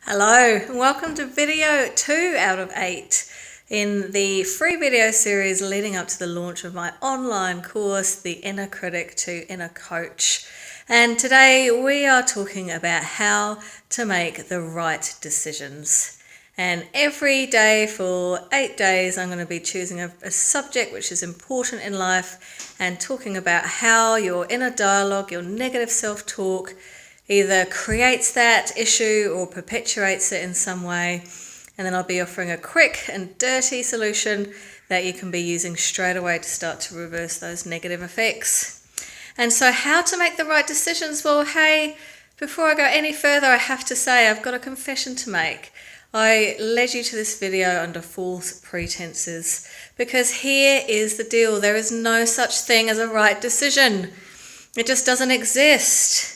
Hello and welcome to video 2 out of 8 in the free video series leading up to the launch of my online course, the Inner Critic to Inner Coach. And today we are talking about how to make the right decisions. And every day for 8 days I'm going to be choosing a subject which is important in life and talking about how your inner dialogue, your negative self-talk, either creates that issue or perpetuates it in some way. And then I'll be offering a quick and dirty solution that you can be using straight away to start to reverse those negative effects. And so how to make the right decisions? Well, hey, before I go any further, I have to say I've got a confession to make. I led you to this video under false pretenses because here is the deal. There is no such thing as a right decision. It just doesn't exist.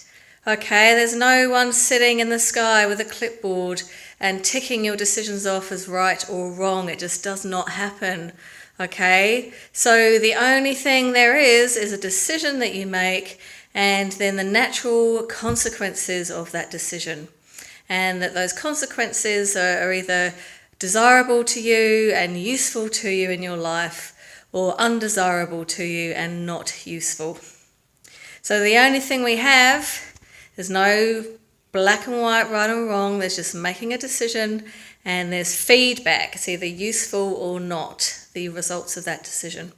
Okay, there's no one sitting in the sky with a clipboard and ticking your decisions off as right or wrong. It just does not happen. Okay, so the only thing there is a decision that you make and then the natural consequences of that decision. And that those consequences are either desirable to you and useful to you in your life or undesirable to you and not useful. So the only thing we have, there's no black and white, right and wrong. There's just making a decision and there's feedback. It's either useful or not, the results of that decision.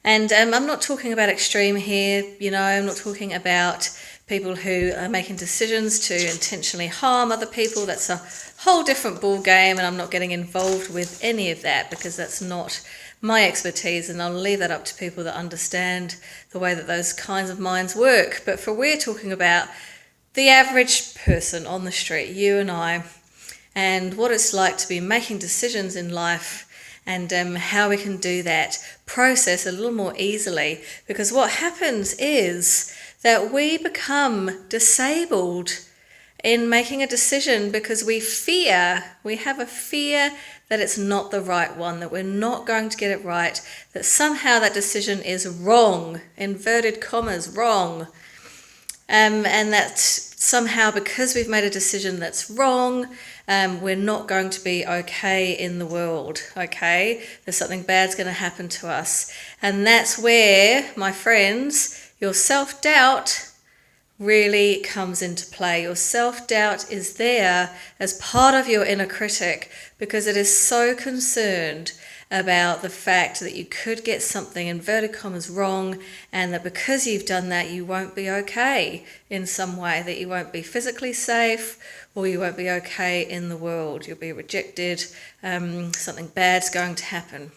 And I'm not talking about extreme here, I'm not talking about people who are making decisions to intentionally harm other people. That's a whole different ball game, and I'm not getting involved with any of that because that's not my expertise, and I'll leave that up to people that understand the way that those kinds of minds work. But we're talking about the average person on the street, you and I, and what it's like to be making decisions in life and how we can do that process a little more easily. Because what happens is that we become disabled in making a decision because we have a fear that it's not the right one, that we're not going to get it right, that somehow that decision is wrong, inverted commas, wrong. And that somehow because we've made a decision that's wrong, we're not going to be okay in the world, okay? There's something bad's going to happen to us. And that's where, my friends, your self-doubt really comes into play. Your self-doubt is there as part of your inner critic because it is so concerned about the fact that you could get something, inverted commas, wrong, and that because you've done that you won't be okay in some way, that you won't be physically safe or you won't be okay in the world. You'll be rejected, something bad's going to happen.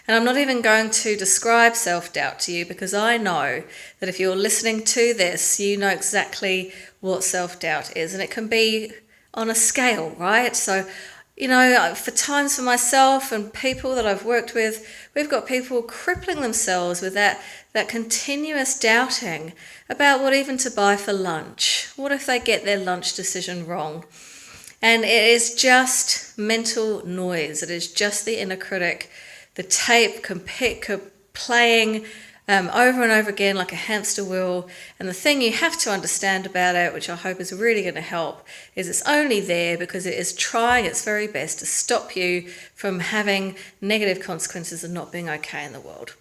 And I'm not even going to describe self-doubt to you because I know that if you're listening to this, you know exactly what self-doubt is. And it can be on a scale, right? So, for times for myself and people that I've worked with, we've got people crippling themselves with that continuous doubting about what even to buy for lunch. What if they get their lunch decision wrong? And it is just mental noise. It is just the inner critic. The tape playing over and over again like a hamster wheel. And the thing you have to understand about it, which I hope is really going to help, is it's only there because it is trying its very best to stop you from having negative consequences and not being okay in the world.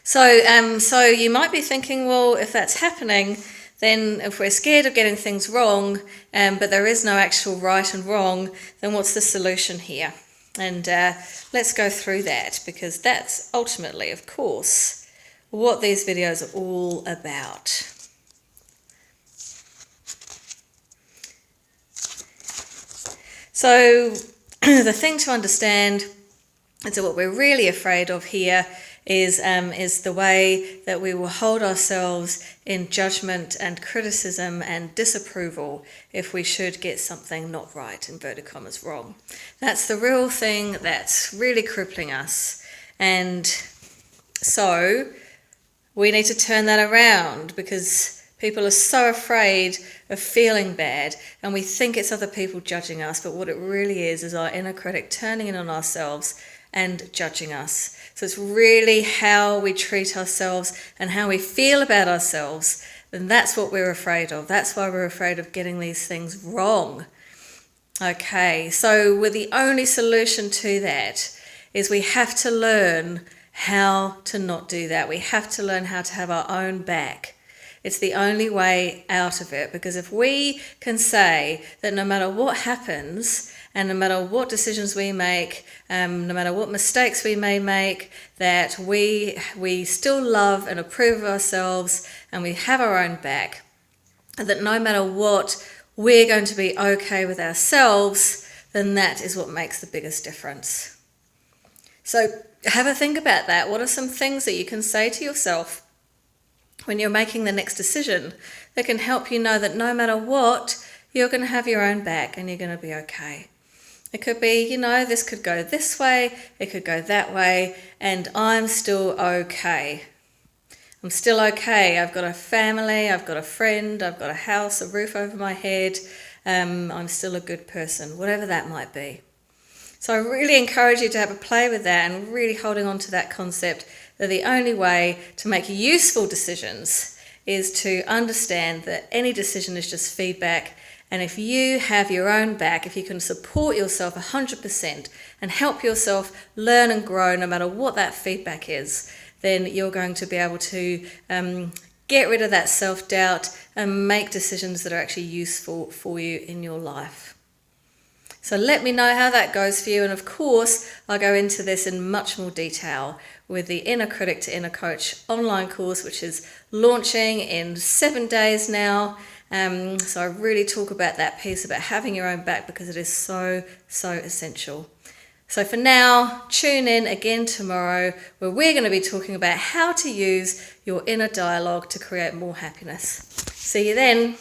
So you might be thinking, well, if that's happening, then if we're scared of getting things wrong, but there is no actual right and wrong, then what's the solution here? And let's go through that because that's ultimately, of course, what these videos are all about. So the thing to understand is that what we're really afraid of here is the way that we will hold ourselves in judgment and criticism and disapproval if we should get something not right, inverted commas, wrong. That's the real thing that's really crippling us. And so we need to turn that around because people are so afraid of feeling bad and we think it's other people judging us, but what it really is our inner critic turning in on ourselves and judging us. So it's really how we treat ourselves and how we feel about ourselves, and that's what we're afraid of. That's why we're afraid of getting these things wrong. Okay, so the only solution to that is we have to learn how to not do that. We have to learn how to have our own back. It's the only way out of it, because if we can say that no matter what happens and no matter what decisions we make, no matter what mistakes we may make, that we still love and approve of ourselves and we have our own back, and that no matter what, we're going to be okay with ourselves, then that is what makes the biggest difference. So have a think about that. What are some things that you can say to yourself when you're making the next decision that can help you know that no matter what, you're going to have your own back and you're going to be okay? It could be, this could go this way, it could go that way, and I'm still okay. I'm still okay. I've got a family, I've got a friend, I've got a house, a roof over my head. I'm still a good person, whatever that might be. So I really encourage you to have a play with that and really holding on to that concept that the only way to make useful decisions is to understand that any decision is just feedback. And if you have your own back, if you can support yourself 100% and help yourself learn and grow no matter what that feedback is, then you're going to be able to get rid of that self-doubt and make decisions that are actually useful for you in your life. So let me know how that goes for you. And of course, I'll go into this in much more detail with the Inner Critic to Inner Coach online course, which is launching in 7 days now. So I really talk about that piece about having your own back, because it is so, so essential. So for now, tune in again tomorrow, where we're going to be talking about how to use your inner dialogue to create more happiness. See you then.